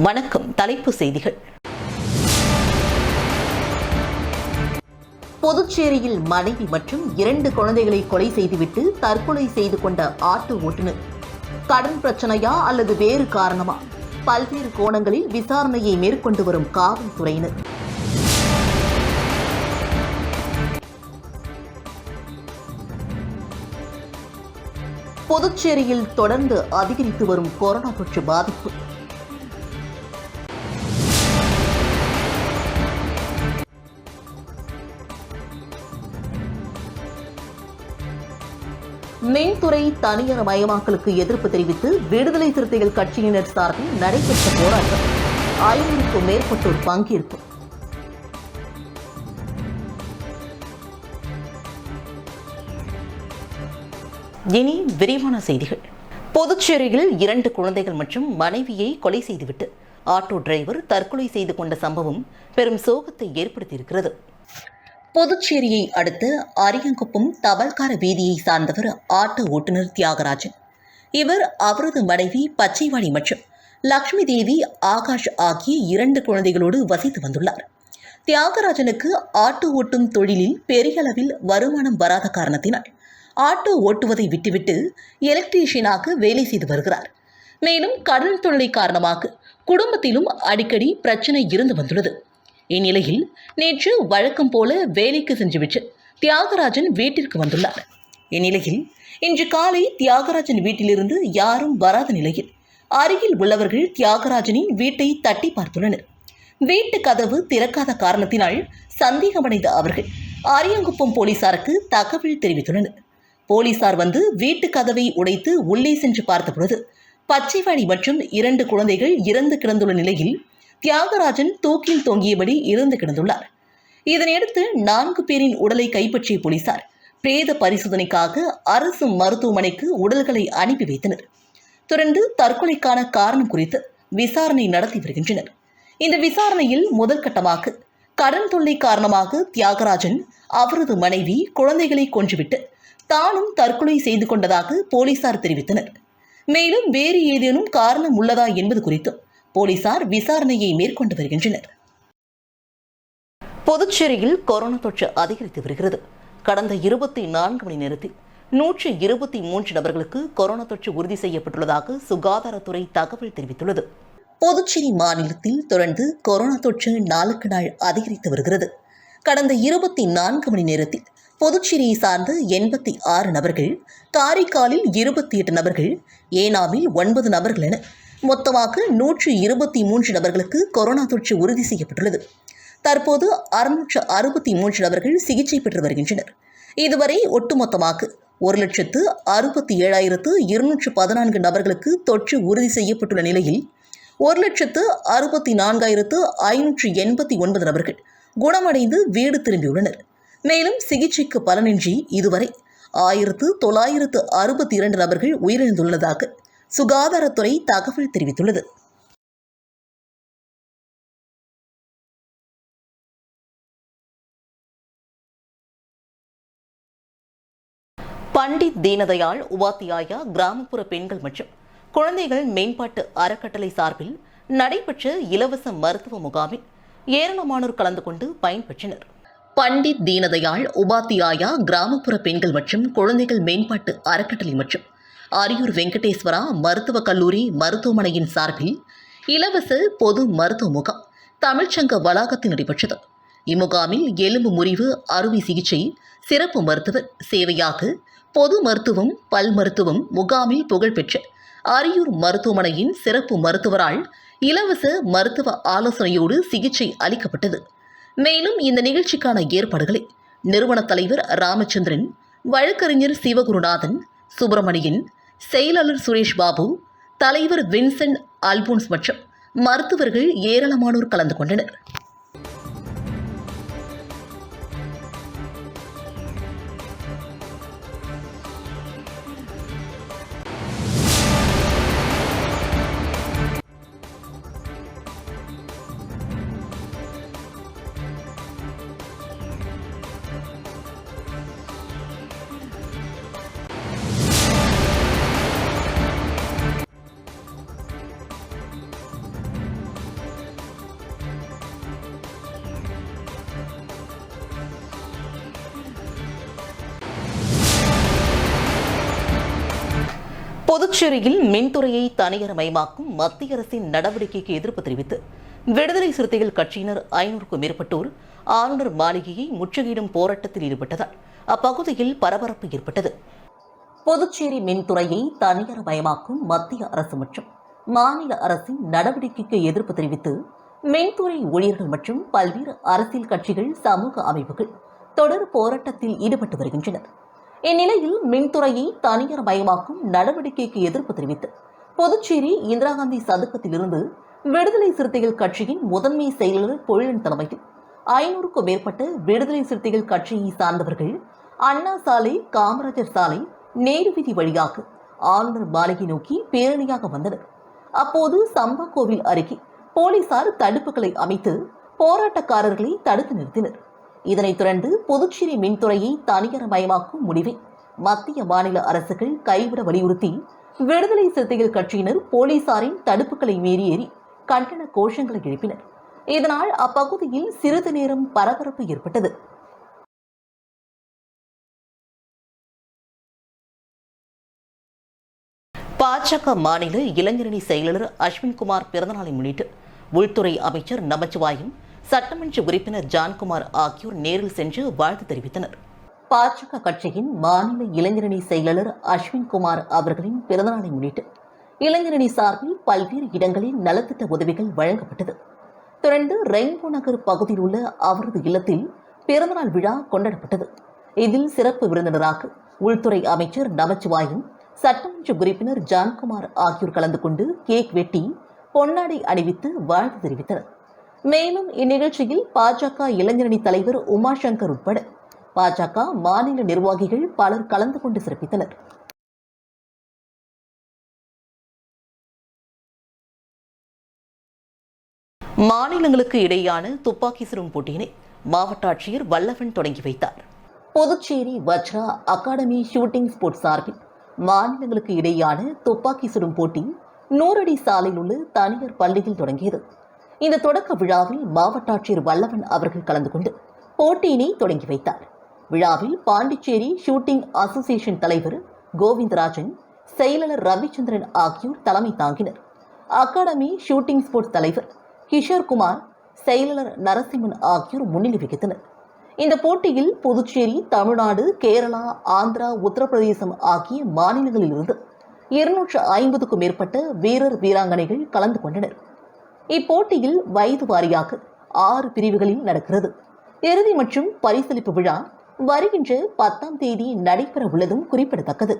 வணக்கம். தலைப்பு செய்திகள். புதுச்சேரியில் மனைவி மற்றும் 2 குழந்தைகளை கொலை செய்துவிட்டு தற்கொலை செய்து கொண்ட ஆட்டோ ஓட்டுநர். கடன் பிரச்சனையா அல்லது வேறு காரணமா? பல்வேறு கோணங்களில் விசாரணையை மேற்கொண்டு வரும் காவல்துறையினர். புதுச்சேரியில் தொடர்ந்து அதிகரித்து வரும் கொரோனா தொற்று பாதிப்பு. மின்துறை தனியார் மயமாக்கலுக்கு எதிர்ப்பு தெரிவித்து விடுதலை சிறுத்தைகள் கட்சியினர் சார்பில் நடைபெற்ற போராட்டம். 500க்கும் மேற்பட்டோர் பங்கேற்பு. இனி விரிவான செய்திகள். புதுச்சேரியில் 2 குழந்தைகள் மற்றும் மனைவியை கொலை செய்துவிட்டு ஆட்டோ டிரைவர் தற்கொலை செய்து கொண்ட சம்பவம் பெரும் சோகத்தை ஏற்படுத்தியிருக்கிறது. புதுச்சேரியை அடுத்த அரியங்குப்பம் தபால்கார வீதியை சார்ந்தவர் ஆட்டோ ஓட்டுநர் தியாகராஜன். இவர் அவரது மனைவி பச்சைவாடி மற்றும் லட்சுமி தேவி ஆகாஷ் ஆகிய 2 குழந்தைகளோடு வசித்து வந்துள்ளார். தியாகராஜனுக்கு ஆட்டோ ஓட்டும் தொழிலில் பெரிய அளவில் வருமானம் வராத காரணத்தினால் ஆட்டோ ஓட்டுவதை விட்டுவிட்டு எலக்ட்ரீஷியனாக வேலை செய்து வருகிறார். மேலும் கடன் தொல்லை காரணமாக குடும்பத்திலும் அடிக்கடி பிரச்சனை இருந்து வந்துள்ளது. இந்நிலையில் நேற்று வழக்கம் போல வேலைக்கு சென்றுவிட்டு தியாகராஜன் வீட்டிற்கு வந்துள்ளார். இந்நிலையில் இன்று காலை தியாகராஜன் வீட்டிலிருந்து யாரும் வராத நிலையில் அருகில் உள்ளவர்கள் தியாகராஜனின் வீட்டை தட்டி பார்த்துள்ளனர். வீட்டு கதவு திறக்காத காரணத்தினால் சந்தேகமடைந்த அவர்கள் அரியங்குப்பம் போலீசாருக்கு தகவல் தெரிவித்துள்ளனர். போலீசார் வந்து வீட்டு கதவை உடைத்து உள்ளே சென்று பார்த்தபொழுது பச்சைவாடி மற்றும் 2 குழந்தைகள் இறந்து கிடந்துள்ள நிலையில் தியாகராஜன் தூக்கில் தொங்கியபடி இறந்து கிடந்துள்ளார். இதனையடுத்து 4 பேரின் உடலை கைப்பற்றிய போலீசார் பிரேத பரிசோதனைக்காக அரசு மருத்துவமனைக்கு உடல்களை அனுப்பி வைத்தனர். தொடர்ந்து தற்கொலைக்கான காரணம் குறித்து விசாரணை நடத்தி வருகின்றனர். இந்த விசாரணையில் முதல் கட்டமாக கடன் தொல்லை காரணமாக தியாகராஜன் அவரது மனைவி குழந்தைகளை கொன்றுவிட்டு தானும் தற்கொலை செய்து கொண்டதாக போலீசார் தெரிவித்தனர். மேலும் வேறு ஏதேனும் காரணம் உள்ளதா என்பது குறித்தும் போலீசார் விசாரணையை மேற்கொண்டு வருகின்றனர். புதுச்சேரியில் கொரோனா தொற்று அதிகரித்து வருகிறது. கடந்த 24 மணி நேரத்தில் 123 நபர்களுக்கு கொரோனா தொற்று உறுதி செய்யப்பட்டுள்ளதாக சுகாதாரத்துறை தகவல் தெரிவித்துள்ளது. புதுச்சேரி மாநிலத்தில் தொடர்ந்து கொரோனா தொற்று நாளுக்கு நாள் அதிகரித்து வருகிறது. கடந்த 24 மணி நேரத்தில் புதுச்சேரியை சார்ந்த 86 நபர்கள், காரைக்காலில் 28 நபர்கள், ஏனாமில் 9 நபர்கள் என மொத்தமாக 123 நபர்களுக்கு கொரோனா தொற்று உறுதி செய்யப்பட்டுள்ளது. தற்போது 663 நபர்கள் சிகிச்சை பெற்று வருகின்றனர். இதுவரை ஒட்டுமொத்தமாக 1,67,214 நபர்களுக்கு தொற்று உறுதி செய்யப்பட்டுள்ள நிலையில் 1,64,589 நபர்கள் குணமடைந்து வீடு திரும்பியுள்ளனர். மேலும் சிகிச்சைக்கு பலனின்றி இதுவரை 1,962 நபர்கள் உயிரிழந்துள்ளதாக சுகாதாரத்துறை தகவல் தெரிவித்துள்ளது. பண்டித் தீனதயாள் உபாத்தியாயா கிராமப்புற பெண்கள் மற்றும் குழந்தைகள் மேம்பாட்டு அறக்கட்டளை சார்பில் நடைபெற்ற இலவச மருத்துவ முகாமில் ஏராளமானோர் கலந்து கொண்டு பயன்பெற்றனர். பண்டித் தீனதயாள் உபாத்தியாயா கிராமப்புற பெண்கள் மற்றும் குழந்தைகள் மேம்பாட்டு அறக்கட்டளை மற்றும் அரியூர் வெங்கடேஸ்வரா மருத்துவக் கல்லூரி மருத்துவமனையின் சார்பில் இலவச பொது மருத்துவ முகாம் தமிழ்ச்சங்க வளாகத்தில் நடைபெற்றது. இம்முகாமில் எலும்பு முறிவு அறுவை சிகிச்சை சிறப்பு மருத்துவர் சேவையாக பொது மருத்துவம் பல் மருத்துவம் முகாமில் புகழ்பெற்ற அரியூர் மருத்துவமனையின் சிறப்பு மருத்துவரால் இலவச மருத்துவ ஆலோசனையோடு சிகிச்சை அளிக்கப்பட்டது. மேலும் இந்த நிகழ்ச்சிக்கான ஏற்பாடுகளை நிறுவன தலைவர் ராமச்சந்திரன், வழக்கறிஞர் சிவகுருநாதன், சுப்பிரமணியன், செயலாளர் சுரேஷ் பாபு, தலைவர் வின்சென்ட் அல்போன்ஸ் மற்றும் மருத்துவர்கள் ஏராளமானோர் கலந்து கொண்டனர். புதுச்சேரியில் மின்துறையை தனியார்மயமாக்கும் மத்திய அரசின் நடவடிக்கைக்கு எதிர்ப்பு தெரிவித்து விடுதலை சிறுத்தைகள் கட்சியினர் 500க்கும் மேற்பட்டோர் ஆளுநர் மாளிகையை முற்றுகையிடும் போராட்டத்தில் ஈடுபட்டதால் அப்பகுதியில் பரபரப்பு ஏற்பட்டது. புதுச்சேரி மின்துறையை தனியார்மயமாக்கும் மத்திய அரசு மற்றும் மாநில அரசின் நடவடிக்கைக்கு எதிர்ப்பு தெரிவித்து மின்துறை ஊழியர்கள் மற்றும் பல்வேறு அரசியல் கட்சிகள், சமூக அமைப்புகள் தொடர் போராட்டத்தில் ஈடுபட்டு வருகின்றனர். இந்நிலையில் மின்துறையை தனியார்மயமாக்கும் நடவடிக்கைக்கு எதிர்ப்பு தெரிவித்து புதுச்சேரி இந்திரா காந்தி சதுக்கத்திலிருந்து விடுதலை சிறுத்தைகள் கட்சியின் முதன்மை செயலாளர் பொழிலன் தலைமையில் 500க்கும் மேற்பட்ட விடுதலை சிறுத்தைகள் கட்சியை சார்ந்தவர்கள் அண்ணா சாலை, காமராஜர் சாலை, நேரு வீதி வழியாக ஆளுநர் மாளிகை நோக்கி பேரணியாக வந்தனர். அப்போது சம்பா கோவில் அருகே போலீசார் தடுப்புகளை அமைத்து போராட்டக்காரர்களை தடுத்து நிறுத்தினர். இதனைத் தொடர்ந்து புதுச்சேரி மின்துறையை தனியார்மயமாக்கும் முடிவை மத்திய மாநில அரசுகள் கைவிட வலியுறுத்தி விடுதலை சிறுத்தைகள் கட்சியினர் போலீசாரின் தடுப்புகளை மீறி ஏறி கண்டன கோஷங்களை எழுப்பினர். இதனால் அப்பகுதியில் சிறிது நேரம் பரபரப்பு ஏற்பட்டது. பாஜக மாநில இளைஞரணி செயலாளர் அஸ்வின்குமார் பிறந்தநாளை முன்னிட்டு உள்துறை அமைச்சர் நமச்சிவாயம், சட்டமன்ற உறுப்பினர் ஜான்குமார் ஆகியோர் நேரில் சென்று வாழ்த்து தெரிவித்தனர். பாஜக கட்சியின் மாநில இளைஞரணி செயலாளர் அஸ்வின்குமார் அவர்களின் பிறந்தநாளை முன்னிட்டு இளைஞரணி சார்பில் பல்வேறு இடங்களில் நலத்திட்ட உதவிகள் வழங்கப்பட்டது. தொடர்ந்து ரெயின்போ நகர் பகுதியில் உள்ள அவரது இல்லத்தில் பிறந்தநாள் விழா கொண்டாடப்பட்டது. இதில் சிறப்பு விருந்தினராக உள்துறை அமைச்சர் நமச்சிவாயம், சட்டமன்ற உறுப்பினர் ஜான்குமார் ஆகியோர் கலந்து கொண்டு கேக் வெட்டி பொன்னாடை அணிவித்து வாழ்த்து தெரிவித்தனர். மேலும் இந்நிகழ்ச்சியில் பாஜக இளைஞரணி தலைவர் உமாசங்கர் உட்பட பாஜக மாநில நிர்வாகிகள் பலர் கலந்து கொண்டு சிறப்பித்தனர். மாநிலங்களுக்கு இடையேயான துப்பாக்கி சுடும் போட்டியினை மாவட்ட ஆட்சியர் வல்லவன் தொடங்கி வைத்தார். புதுச்சேரி வஜ்ரா அகாடமி ஷூட்டிங் ஸ்போர்ட்ஸ் சார்பில் மாநிலங்களுக்கு இடையேயான துப்பாக்கி சுடும் போட்டி 100 அடி சாலையில் உள்ள தனியார் பள்ளியில் தொடங்கியது. இந்த தொடக்க விழாவில் மாவட்ட ஆட்சியர் வல்லவன் அவர்கள் கலந்து கொண்டு போட்டியினை தொடங்கி வைத்தார். விழாவில் பாண்டிச்சேரி ஷூட்டிங் அசோசியேஷன் தலைவர் கோவிந்தராஜன், செயலாளர் ரவிச்சந்திரன் ஆகியோர் தலைமை தாங்கினர். அகாடமி ஷூட்டிங் ஸ்போர்ட்ஸ் தலைவர் கிஷோர்குமார், செயலாளர் நரசிம்மன் ஆகியோர் முன்னிலை வகித்தனர். இந்த போட்டியில் புதுச்சேரி, தமிழ்நாடு, கேரளா, ஆந்திரா, உத்தரப்பிரதேசம் ஆகிய மாநிலங்களில் இருந்து 250க்கும் மேற்பட்ட வீரர், வீராங்கனைகள் கலந்து கொண்டனர். இப்போட்டியில் வயது வாரியாக 6 பிரிவுகளில் நடக்கிறது. இறுதி மற்றும் பரிசளிப்பு விழா வருகின்ற 10ஆம் தேதி நடைபெற உள்ளதும் குறிப்பிடத்தக்கது.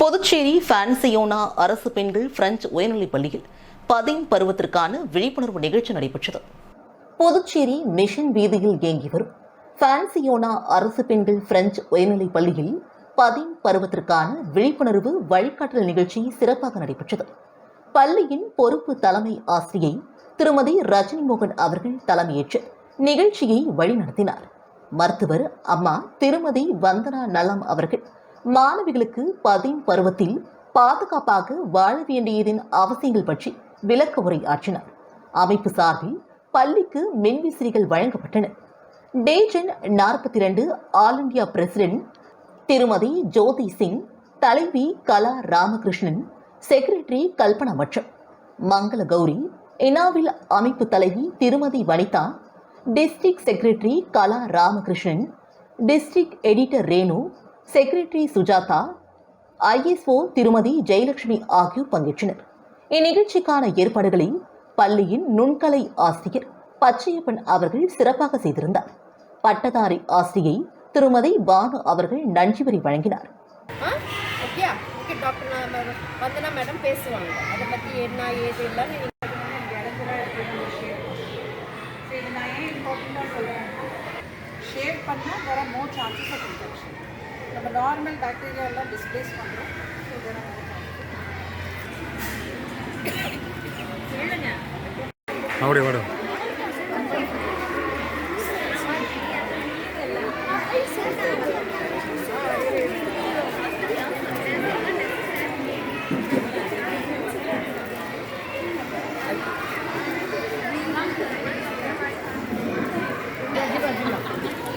புதுச்சேரி பான்சியோனா அரசு பெண்கள் பிரெஞ்சு உயர்நிலைப் பள்ளியில் 10 பருவத்திற்கான விழிப்புணர்வு நிகழ்ச்சி நடைபெற்றது. புதுச்சேரி மிஷன் வீதியில் இயங்கி வரும் பான்சியோனா அரசு பெண்கள் பிரெஞ்சு உயர்நிலைப் பள்ளியில் 10 பருவத்திற்கான விழிப்புணர்வு வழிகாட்டல் நிகழ்ச்சி சிறப்பாக நடைபெற்றது. பள்ளியின் பொறுப்பு தலைமை ஆசிரியை திருமதி ரஜினி மோகன் அவர்கள் தலைமையேற்று நிகழ்ச்சியை வழிநடத்தினார். மருத்துவர் அம்மா திருமதி வந்தனா நலம் அவர்கள் மாணவிகளுக்கு 10 பருவத்தில் பாதுகாப்பாக வாழ வேண்டியதின் அவசியங்கள் பற்றி விளக்க உரை ஆற்றினார். அமைப்பு சார்பில் பள்ளிக்கு மின்விசிறிகள் வழங்கப்பட்டன. டேஜன் 42 ஆல் இந்தியா பிரசிடென்ட் திருமதி ஜோதி சிங், தலைவி கலா ராமகிருஷ்ணன், செக்ரட்டரி கல்பனா மற்றும் மங்கள கௌரி, இனாவில் அமைப்பு தலைவி திருமதி Vanitha, district secretary Kala Ramakrishnan, district editor Renu, secretary Sujatha, ISO திருமதி ஜெயலட்சுமி ஆகியோர் பங்கேற்றனர். இந்நிகழ்ச்சிக்கான ஏற்பாடுகளை பள்ளியின் நுண்கலை ஆசிரியர் பச்சையப்பன் அவர்கள் சிறப்பாக செய்திருந்தார். பட்டதாரி ஆசிரியை திருமதி பானு அவர்கள் நன்றி வரி வழங்கினார். ஷேவ் பண்ணால் there are more chances of infection. Normal bacteria எல்லாம் டிஸ்பிளேஸ் பண்ணுறோம். அப்படியே வாடும்.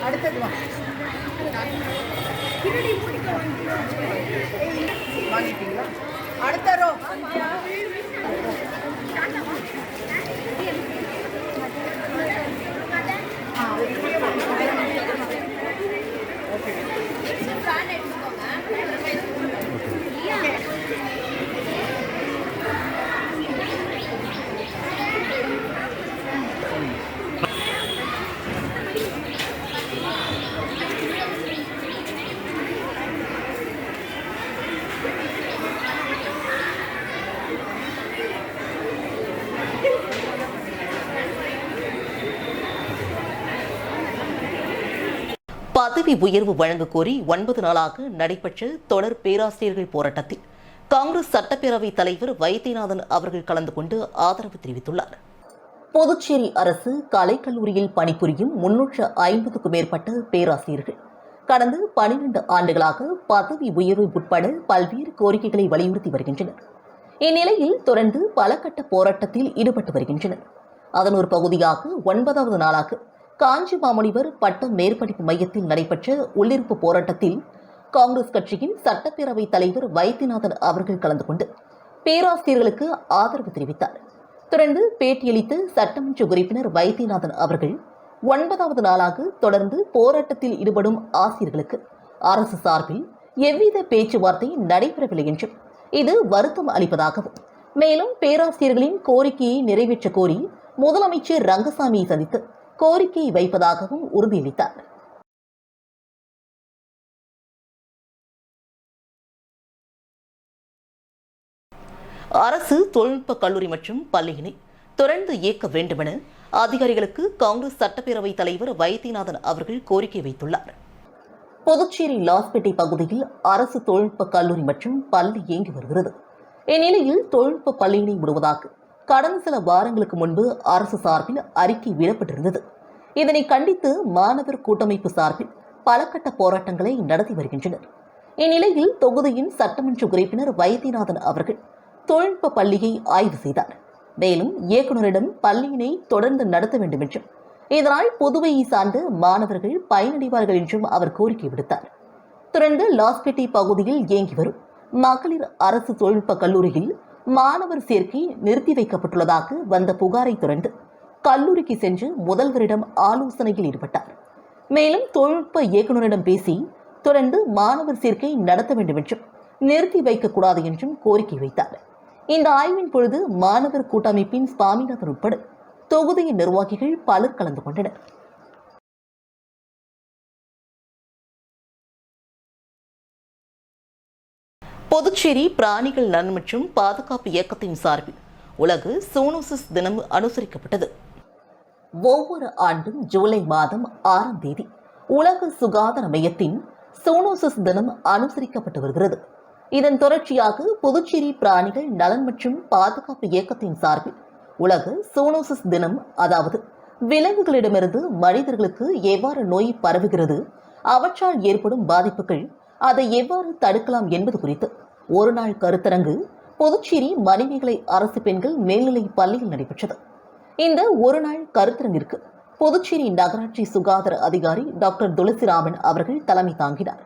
அடுத்தது வாங்கிட்டீங்களா? அடுத்த ரோ பதவி உயர்வு வழங்க கோரி 9 நாளாக நடைபெற்ற தொடர் பேராசிரியர்கள் போராட்டத்தில் காங்கிரஸ் சட்டப்பேரவை தலைவர் வைத்தியநாதன் அவர்கள் கலந்து கொண்டு ஆதரவு தெரிவித்துள்ளார். புதுச்சேரி அரசு கலைக்கல்லூரியில் பணிபுரியும் 350க்கும் மேற்பட்ட பேராசிரியர்கள் கடந்த 12 ஆண்டுகளாக பதவி உயர்வு உட்பட பல்வேறு கோரிக்கைகளை வலியுறுத்தி வருகின்றனர். இந்நிலையில் தொடர்ந்து பல கட்ட போராட்டத்தில் ஈடுபட்டு வருகின்றனர். அதன் ஒரு பகுதியாக 9வது நாளாக காஞ்சி மாமுனிவர் பட்ட மேற்படிப்பு மையத்தில் நடைபெற்ற உள்ளிருப்பு போராட்டத்தில் காங்கிரஸ் கட்சியின் சட்டப்பேரவைத் தலைவர் வைத்தியநாதன் அவர்கள் கலந்து கொண்டு பேராசிரியர்களுக்கு ஆதரவு தெரிவித்தார். தொடர்ந்து பேட்டியளித்த சட்டமன்ற உறுப்பினர் வைத்தியநாதன் அவர்கள் 9வது நாளாக தொடர்ந்து போராட்டத்தில் ஈடுபடும் ஆசிரியர்களுக்கு அரசு சார்பில் எவ்வித பேச்சுவார்த்தை நடைபெறவில்லை என்றும் இது வருத்தம் அளிப்பதாகவும், மேலும் பேராசிரியர்களின் கோரிக்கையை நிறைவேற்ற கோரி முதலமைச்சர் ரங்கசாமியை சந்தித்து கோரிக்கையை வைப்பதாகவும் உறுதியளித்தார். அரசு தொழில்நுட்ப கல்லூரி மற்றும் பள்ளியினை தொடர்ந்து இயக்க வேண்டுமென அதிகாரிகளுக்கு காங்கிரஸ் சட்டப்பேரவைத் தலைவர் வைத்தியநாதன் அவர்கள் கோரிக்கை வைத்துள்ளார். புதுச்சேரி லாஸ்பேட்டை பகுதியில் அரசு தொழில்நுட்ப கல்லூரி மற்றும் பள்ளி இயங்கி வருகிறது. இந்நிலையில் தொழில்நுட்ப பள்ளியினை விடுவதாக கடந்த சில வாரங்களுக்கு முன்பு அரசு சார்பில் அறிக்கை விடப்பட்டிருந்தது. இதனை கண்டித்து மாணவர் கூட்டமைப்பு சார்பில் பல கட்ட போராட்டங்களை நடத்தி வருகின்றனர். இந்நிலையில் தொகுதியின் சட்டமன்ற உறுப்பினர் வைத்தியநாதன் அவர்கள் தொழில்நுட்ப பள்ளியை ஆய்வு செய்தார். மேலும் இயக்குநரிடம் பள்ளியினை தொடர்ந்து நடத்த வேண்டும் என்றும், இதனால் புதுவையை சார்ந்த மாணவர்கள் பயனடைவார்கள் என்றும் அவர் கோரிக்கை விடுத்தார். தொடர்ந்து லாஸ்பேட்டை பகுதியில் இயங்கி வரும் மகளிர் அரசு தொழில்நுட்ப கல்லூரியில் மாணவர் சேர்க்கை நிறுத்தி வைக்கப்பட்டுள்ளதாக வந்த புகாரை தொடர்ந்து கல்லூரிக்கு சென்று முதல்வரிடம் ஆலோசனையில் ஈடுபட்டார். மேலும் தொழில்நுட்ப இயக்குநரிடம் பேசி தொடர்ந்து மாணவர் சேர்க்கை நடத்த வேண்டும் என்றும் நிறுத்தி வைக்கக்கூடாது என்றும் கோரிக்கை வைத்தார். இந்த ஆய்வின் பொழுது மாணவர் கூட்டமைப்பின் சுவாமிநாதன் உட்பட தொகுதியின் நிர்வாகிகள் பலர் கலந்து கொண்டனர். புதுச்சேரி பிராணிகள் நலன் மற்றும் பாதுகாப்பு இயக்கத்தின் சார்பில் உலக சூனோசிஸ் தினம் அனுசரிக்கப்பட்டது. ஒவ்வொரு ஆண்டும் ஜூலை மாதம் 6ஆம் தேதி உலக சுகாதார மையத்தின் சூனோசிஸ் தினம் அனுசரிக்கப்பட்டு வருகிறது. இதன் தொடர்ச்சியாக புதுச்சேரி பிராணிகள் நலன் மற்றும் பாதுகாப்பு இயக்கத்தின் சார்பில் உலக சூனோசிஸ் தினம், அதாவது விலங்குகளிடமிருந்து மனிதர்களுக்கு எவ்வாறு நோய் பரவுகிறது, அவற்றால் ஏற்படும் பாதிப்புகள், அதை எவ்வாறு தடுக்கலாம் என்பது குறித்து ஒரு நாள் கருத்தரங்கு புதுச்சேரி மணிமேகலை அரசு பெண்கள் மேல்நிலை பள்ளியில் நடைபெற்றது. இந்த ஒரு நாள் கருத்தரங்கிற்கு புதுச்சேரி நகராட்சி சுகாதார அதிகாரி டாக்டர் துளசிராமன் அவர்கள் தலைமை தாங்கினார்.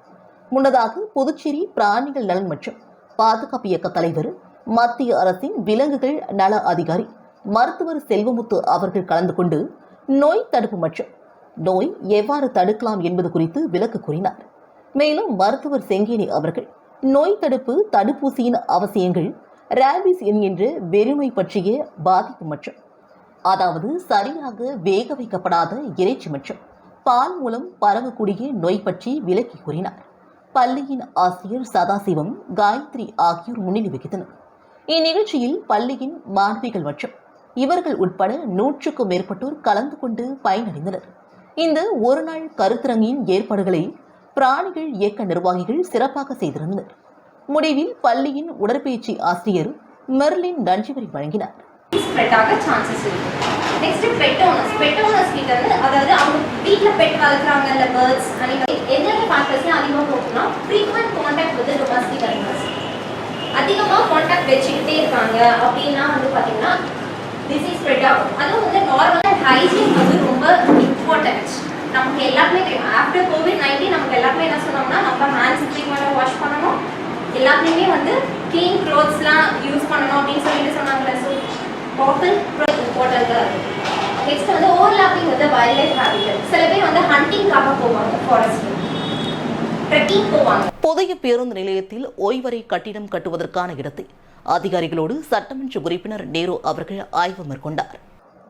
முன்னதாக புதுச்சேரி பிராணிகள் நலன் மற்றும் பாதுகாப்பு இயக்க தலைவர், மத்திய அரசின் விலங்குகள் நல அதிகாரி மருத்துவர் செல்வமுத்து அவர்கள் கலந்து கொண்டு நோய் தடுப்பு மற்றும் நோய் எவ்வாறு தடுக்கலாம் என்பது குறித்து விளக்கு கூறினார். மேலும் மருத்துவர் செங்கேனி அவர்கள் நோய் தடுப்பு தடுப்பூசியின் அவசியங்கள், ரேபிஸ் என்கின்ற வெறிநோய் பற்றிய பாதிப்பு மற்றும் அதாவது சரியாக வேக வைக்கப்படாத இறைச்சி மற்றும் பால் மூலம் பரவக்கூடிய நோய் பற்றி விளக்கி கூறினார். பள்ளியின் ஆசிரியர் சதாசிவம், காயத்ரி ஆகியோர் முன்னிலை வகித்தனர். இந்நிகழ்ச்சியில் பள்ளியின் மாணவிகள் மற்றும் இவர்கள் உட்பட 100க்கும் மேற்பட்டோர் கலந்து கொண்டு பயனடைந்தனர். இந்த ஒருநாள் கருத்தரங்கின் ஏற்பாடுகளை பிராணிகள் இயக்க நிர்வாகிகள் சிறப்பாக செய்திருந்தனர். முடிவில் பள்ளியின் உடற்பயிற்சி ஆசிரியர் மெர்லின் நன்றிவரி வழங்கினார். ஸ்ப்ரெட் ஆக சான்சஸ் இருக்கு. நெக்ஸ்ட் பெட் ஓனர்ஸ் கிட்ட இருந்து, அதாவது அவங்க வீட்ல பெட் வளர்க்குறாங்கல்ல, பேர்ட்ஸ், அனிமல், என்னென்ன ஃபேக்டர்ஸ்லாம் அதிகமாக போகும்னா frequent contact with domestic animals. அதிகமாக கான்டாக்ட் வச்சுக்கிட்டே இருக்காங்க அப்படின்னா வந்து பார்த்தீங்கன்னா டிசீஸ் ஸ்ப்ரெட் ஆகும். அதுவும் வந்து நார்மல் அண்ட் ஹைஜீன் வந்து ரொம்ப இம்பார்ட்டன்ட். நமக்கு எல்லாருமே தெரியும், ஆஃப்டர் COVID-19 நமக்கு எல்லாருமே என்ன சொன்னோம்னா நம்ம ஹேண்ட்ஸ் ஃப்ரீக்வெண்ட்டாக வாஷ் பண்ணணும், எல்லாத்துலேயுமே வந்து க்ளீன் க்ளோத்ஸ்லாம் யூஸ் பண்ணணும் அப்படின்னு சொல்லிட்டு சொன்னாங்களே. ஸோ பாப்புலர் இம்பார்ட்டண்ட்டாக இருக்குது. நெக்ஸ்ட் வந்து ஓவர்லாப்பிங் வந்து வைல்ட் லைஃப் ஹேபிட்டட். சில பேர் வந்து ஹண்டிங்காக போவாங்க, ஃபாரஸ்ட் ட்ரெக்கிங் போவாங்க. புதிய பேருந்து நிலையத்தில் ஓய்வறை கட்டிடம் கட்டுவதற்கான இடத்தை அதிகாரிகளோடு சட்டமன்ற உறுப்பினர் நேரு அவர்கள் ஆய்வு மேற்கொண்டார்.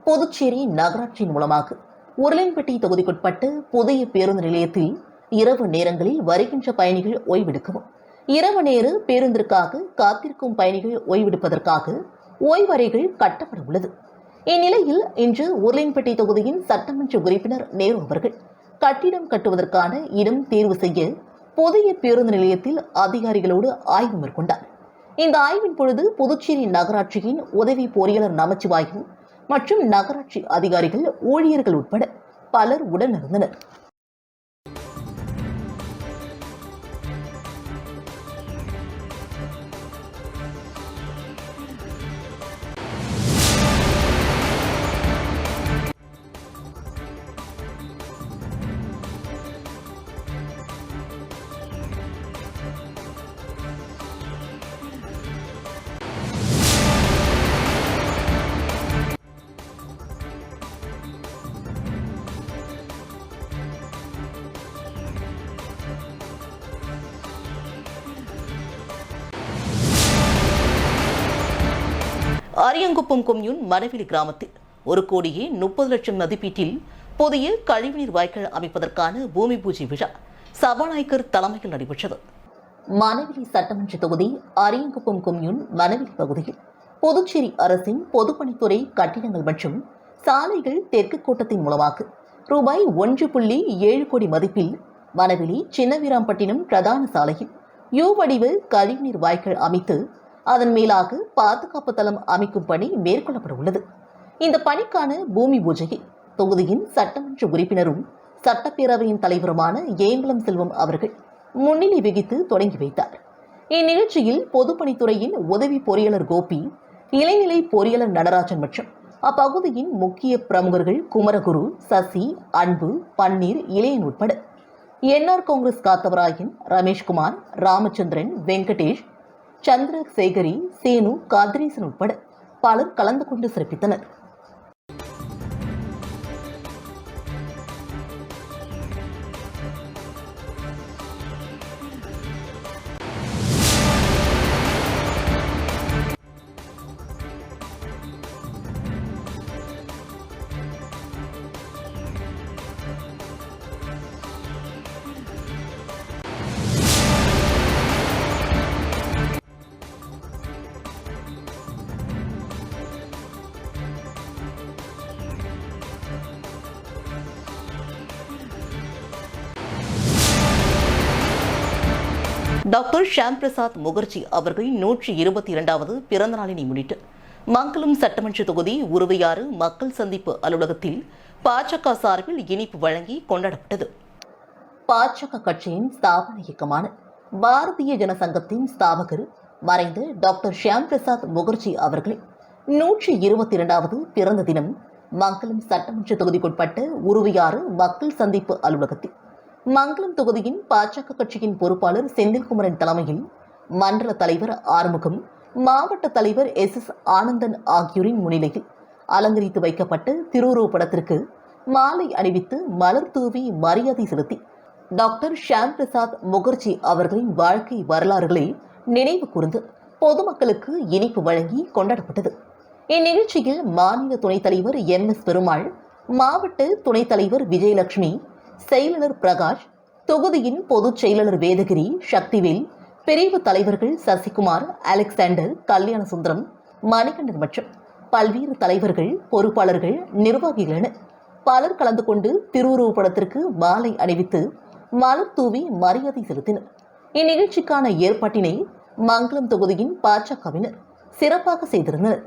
புதுச்சேரி நகராட்சியின் மூலமாக உருளையன்பட்டி தொகுதிக்குட்பட்ட புதிய பேருந்து நிலையத்தில் இரவு நேரங்களில் வருகின்ற பயணிகள் ஓய்வெடுக்கவும், இரவு நேர பேருந்திற்காக காத்திருக்கும் பயணிகள் ஓய்வெடுப்பதற்காக ஓய்வறைகள் கட்டப்பட உள்ளது. இந்நிலையில் இன்று உருளையன்பட்டி தொகுதியின் சட்டமன்ற உறுப்பினர் நேரு அவர்கள் கட்டிடம் கட்டுவதற்கான இடம் தேர்வு செய்ய புதிய பேருந்து நிலையத்தில் அதிகாரிகளோடு ஆய்வு மேற்கொண்டார். இந்த ஆய்வின் பொழுது புதுச்சேரி நகராட்சியின் உதவி பொறியாளர் நமச்சிவாயு மற்றும் நகராட்சி அதிகாரிகள், ஊழியர்கள் உட்பட பலர் உடனிருந்தனர். அரியங்குப்பம் கொம்யூன் மணவெளி கிராமத்தில் 1,30,00,000 மதிப்பீட்டில் புதிய கழிவுநீர் வாய்க்கால் அமைப்பதற்கான பூமி பூஜை விழா சபாநாயகர் தலைமையில் நடைபெற்றது. மணவெளி சட்டமன்ற தொகுதி அரியங்குப்பம் கொம்யூன் மணவெளி பகுதியில் புதுச்சேரி அரசின் பொதுப்பணித்துறை கட்டிடங்கள் மற்றும் சாலைகள் தெற்கு கோட்டத்தின் மூலமாக ரூபாய் 1.7 கோடி மதிப்பில் மணவெளி சின்னவீராம்பட்டினம் பிரதான சாலையில் யூ வடிவ கழிவுநீர் வாய்க்கால் அமைத்து அதன் மேலாக பாதுகாப்பு தளம் அமைக்கும் பணி மேற்கொள்ளப்பட உள்ளது. இந்த பணிக்கான பூமி பூஜையை தொகுதியின் சட்டமன்ற உறுப்பினரும் சட்டப்பேரவையின் தலைவருமான ஏம்பலம் செல்வம் அவர்கள் முன்னிலை வகித்து தொடங்கி வைத்தார். இந்நிகழ்ச்சியில் பொதுப்பணித்துறையின் உதவி பொறியாளர் கோபி, இளைநிலை பொறியாளர் நடராஜன் மற்றும் அப்பகுதியின் முக்கிய பிரமுகர்கள் குமரகுரு, சசி, அன்பு, பன்னீர், இளையன் உட்பட என்ஆர் காங்கிரஸ் காத்தவராயன், ரமேஷ்குமார், ராமச்சந்திரன், வெங்கடேஷ், சந்திரசேகரி, சேனு, காத்ரீசன் உட்பட பலர் கலந்து கொண்டு சிறப்பித்தனர். டாக்டர் ஷியாம் பிரசாத் முகர்ஜி அவர்களின் 122வது பிறந்த நாளினை முன்னிட்டு மங்கலம் சட்டமன்ற தொகுதி உருவையாறு மக்கள் சந்திப்பு அலுவலகத்தில் பாஜக சார்பில் இனிப்பு வழங்கி கொண்டாடப்பட்டது. பாஜக கட்சியின் ஸ்தாபன இயக்கமான பாரதிய ஜனசங்கத்தின் ஸ்தாபகர் மறைந்த டாக்டர் ஷியாம் பிரசாத் முகர்ஜி அவர்களின் 122வது பிறந்த தினம் மங்கலம் சட்டமன்ற தொகுதிக்குட்பட்ட உருவையாறு மக்கள் சந்திப்பு அலுவலகத்தில் மங்கலம் தொகுதியின் பாஜக கட்சியின் பொறுப்பாளர் செந்தில்குமரன் தலைமையில் மண்டல தலைவர் ஆறுமுகம், மாவட்ட தலைவர் எஸ் ஆனந்தன் ஆகியோரின் முன்னிலையில் அலங்கரித்து வைக்கப்பட்ட திருவுருவப் படத்திற்கு மாலை அணிவித்து மலர் தூவி மரியாதை செலுத்தி டாக்டர் ஷியாம் பிரசாத் முகர்ஜி அவர்களின் வாழ்க்கை வரலாறுகளை நினைவு கூர்ந்து பொதுமக்களுக்கு இனிப்பு வழங்கி கொண்டாடப்பட்டது. இந்நிகழ்ச்சியில் மாநில துணைத் தலைவர் MS பெருமாள், மாவட்ட துணைத் தலைவர் விஜயலட்சுமி, செயலாளர் பிரகாஷ், தொகுதியின் பொதுச் செயலாளர் வேதகிரி, சக்திவேல், பிரிவு தலைவர்கள் சசிகுமார், அலெக்சாண்டர், கல்யாண சுந்தரம், மணிகண்டன் மற்றும் பல்வேறு தலைவர்கள், பொறுப்பாளர்கள், நிர்வாகிகள் என பலர் கலந்து கொண்டு திருவுருவப் படத்திற்கு மாலை அணிவித்து மலர் தூவி மரியாதை செலுத்தினர். இந்நிகழ்ச்சிக்கான ஏற்பாட்டினை மங்களம் தொகுதியின் பாஜகவினர் சிறப்பாக செய்திருந்தனர்.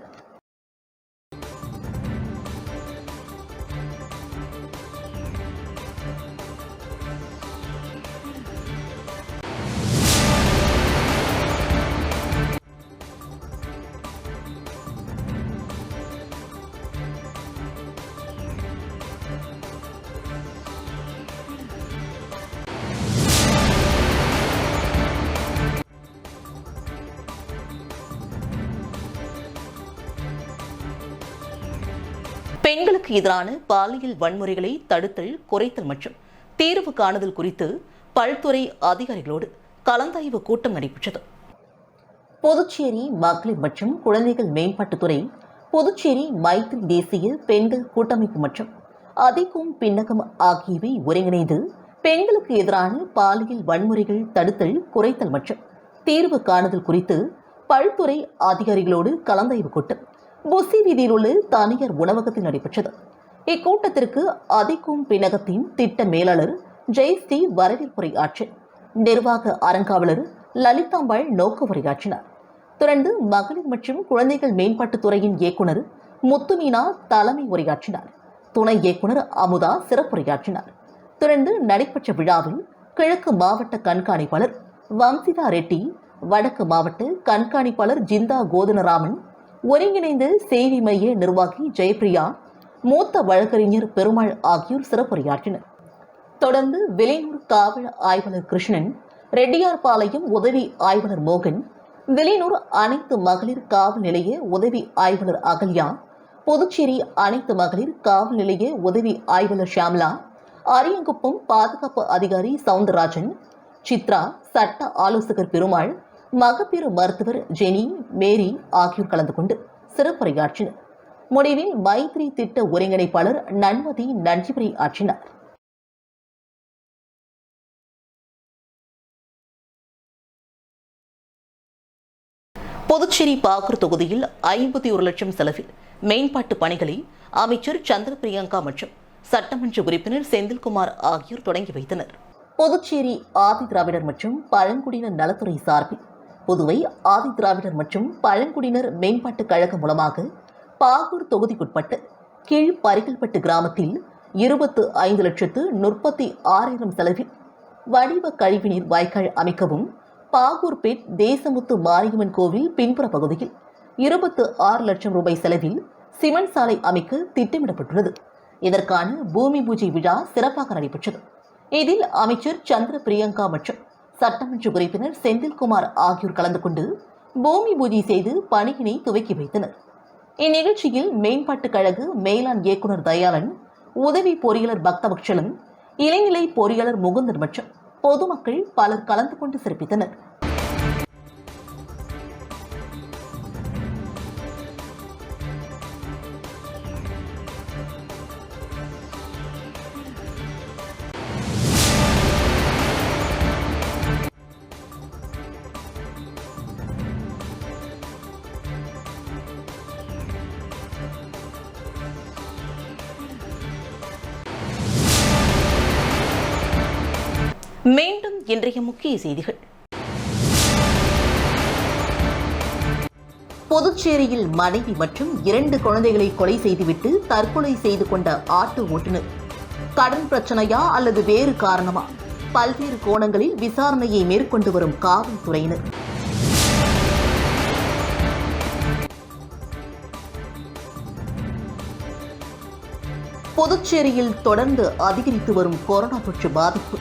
பெண்களுக்கு எதிரான பாலியல் வன்முறைகளை தடுத்தல், குறைத்தல் மற்றும் தீர்வு காணுதல் குறித்து பல்துறை அதிகாரிகளோடு கலந்தாய்வு கூட்டம் நடைபெற்றது. புதுச்சேரி மகளிர் மற்றும் குழந்தைகள் மேம்பாட்டுத்துறை, புதுச்சேரி மைத்திரி தேசிய பெண்கள் கூட்டமைப்பு மற்றும் அதிகும் பின்னகம் ஆகியவை ஒருங்கிணைந்து பெண்களுக்கு எதிரான பாலியல் வன்முறைகள் தடுத்தல், குறைத்தல் மற்றும் தீர்வு காணுதல் குறித்து பல்துறை அதிகாரிகளோடு கலந்தாய்வு கூட்டம் புசி வீதியில் உள்ள தனியார் உணவகத்தில் நடைபெற்றது. இக்கூட்டத்திற்கு அதிகும் பின்னகத்தின் திட்ட மேலாளர் ஜெயஸ்ரீ வரவேற்புரை ஆற்றி நிர்வாக அறங்காவலர் லலிதாம்பாள் நோக்க உரையாற்றினார். தொடர்ந்து மகளிர் மற்றும் குழந்தைகள் மேம்பாட்டுத்துறையின் இயக்குநர் முத்துமீனா தலைமை உரையாற்றினார். துணை இயக்குநர் அமுதா சிறப்புரையாற்றினார். தொடர்ந்து நடைபெற்ற விழாவில் கிழக்கு மாவட்ட கண்காணிப்பாளர் வம்சிதா ரெட்டி, வடக்கு மாவட்ட கண்காணிப்பாளர் ஜிந்தா கோதனராமன், ஒருங்கிணைந்த சேவை மைய நிர்வாகி ஜெயபிரியா, மூத்த வழக்கறிஞர் பெருமாள் ஆகியோர் சிறப்புரையாற்றினர். தொடர்ந்து விலையூர் காவல் ஆய்வாளர் கிருஷ்ணன், ரெட்டியார்பாளையம் உதவி ஆய்வாளர் மோகன், விலையூர் அனைத்து மகளிர் காவல் நிலைய உதவி ஆய்வாளர் அகல்யா, புதுச்சேரி அனைத்து மகளிர் காவல் நிலைய உதவி ஆய்வாளர் ஷியாம்லா, அரியங்குப்பம் பாதுகாப்பு அதிகாரி சவுந்தரராஜன், சித்ரா, சட்ட ஆலோசகர் பெருமாள், மகப்பேறு மருத்துவர் ஜெனி, மேரி ஆகியோர் கலந்து கொண்டு சிறப்புரையாற்றினர். முடிவில் மைத்ரி திட்ட ஒருங்கிணைப்பாளர் நன்மதி நன்றிவுரை ஆற்றினார். புதுச்சேரி பாகூர் தொகுதியில் 51 லட்சம் செலவில் மேம்பாட்டு பணிகளை அமைச்சர் சந்திர பிரியங்கா மற்றும் சட்டமன்ற உறுப்பினர் செந்தில்குமார் ஆகியோர் தொடங்கி வைத்தனர். புதுச்சேரி ஆதி திராவிடர் மற்றும் பழங்குடியினர் நலத்துறை சார்பில் புதுவை ஆதி திராவிடர் மற்றும் பழங்குடியினர் மேம்பாட்டுக் கழகம் மூலமாக பாகூர் தொகுதிக்குட்பட்டு கீழ் பரிகல்பட்டு கிராமத்தில் 25,36,000 செலவில் வடிவ கழிவுநீர் வாய்க்கால் அமைக்கவும், பாகூர்பேட் தேசமுத்து மாரியம்மன் கோவில் பின்புற பகுதியில் 26 லட்சம் ரூபாய் செலவில் சிமெண்ட் சாலை அமைக்க திட்டமிடப்பட்டுள்ளது. இதற்கான பூமி பூஜை விழா சிறப்பாக நடைபெற்றது. இதில் அமைச்சர் சந்திர பிரியங்கா மற்றும் சட்டமன்ற உறுப்பினர் செந்தில்குமார் ஆகியோர் கலந்து கொண்டு பூமி பூஜை செய்து பணியினை துவக்கி வைத்தனர். இந்நிகழ்ச்சியில் மேம்பாட்டுக் கழக மேலாண் இயக்குநர் தயாளன், உதவி பொறியாளர் பக்தபக்ஷலம், இளைநிலை பொறியாளர் முகுந்தர் மற்றும் பொதுமக்கள் பலர் கலந்து கொண்டு சிறப்பித்தனர். மீண்டும் இன்றைய முக்கிய செய்திகள். புதுச்சேரியில் மனைவி மற்றும் 2 குழந்தைகளை கொலை செய்துவிட்டு தற்கொலை செய்து கொண்ட ஆட்டோ ஓட்டுநர் கடன் பிரச்சனையா அல்லது வேறு காரணமா? பல்வேறு கோணங்களில் விசாரணையை மேற்கொண்டு வரும் காவல்துறையினர். புதுச்சேரியில் தொடர்ந்து அதிகரித்து வரும் கொரோனா தொற்று பாதிப்பு.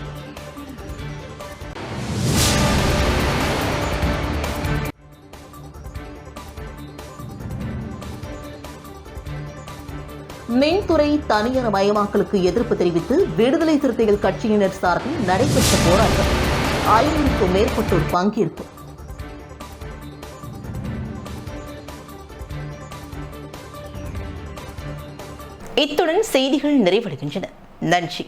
மின்துறை தனியார் மயமாக்கலுக்கு எதிர்ப்பு தெரிவித்து விடுதலை சிறுத்தைகள் கட்சியினர் சார்பில் நடைபெற்ற போராட்டம் 500க்கும் மேற்பட்டோர் பங்கேற்பு. இத்துடன் செய்திகள் நிறைவடைகின்றன. நன்றி.